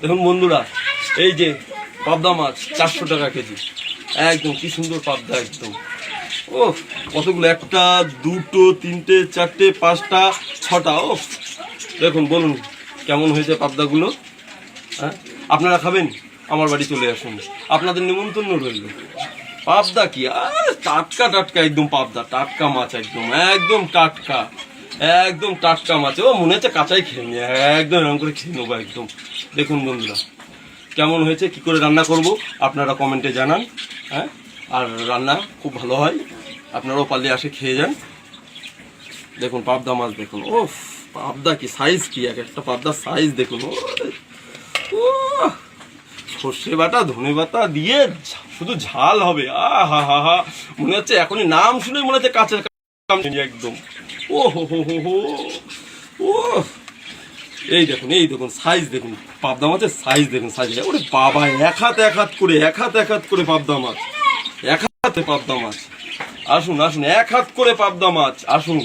দেখুন বন্ধুরা, এই যে পাবদা মাছ 400 টাকা কেজি, একদম কি সুন্দর পাবদা একদম। ও কতগুলো, একটা দুটো তিনটে চারটে পাঁচটা ছটা। ও দেখুন, বলুন কেমন হয়েছে পাবদাগুলো। হ্যাঁ, আপনারা খাবেন? আমার বাড়ি চলে আসুন, আপনাদের নিমন্ত্রণ রইল। পাবদা কি আর টাটকা টাটকা একদম পাবদা, টাটকা মাছ একদম, একদম টাটকা, একদম টাটকা মাছ। ও মনে হচ্ছে কাঁচাই খেয়ে নি, একদম এরকম করে খেয়ে নেবো একদম। দেখুন বন্ধুরা কেমন হয়েছে, কি করে রান্না করব আপনারা কমেন্টে জানান। হ্যাঁ, আর রান্না খুব ভালো হয়, আপনারাও পারলে আসে খেয়ে যান। দেখুন পাবদা মাছ দেখুন, ও পাবদা কি সাইজ, কি এক একটা পাবদার সাইজ দেখুন। ও সর্ষে বাটা ধনে বাটা দিয়ে শুধু ঝাল হবে, আহা হা হা, মনে হচ্ছে এখনই নাম শুনে মনে হচ্ছে কাঁচা একদম। ও হো হো হো হো, ও এই দেখুন, এই দেখুন সাইজ দেখুন, পাবদা মাছের সাইজ দেখুন, সাইজ। ওরে বাবা, এক হাত করে পাবদা মাছ, এক হাতে পাবদা মাছ। আসুন আসুন, এক হাত করে পাবদা মাছ, আসুন।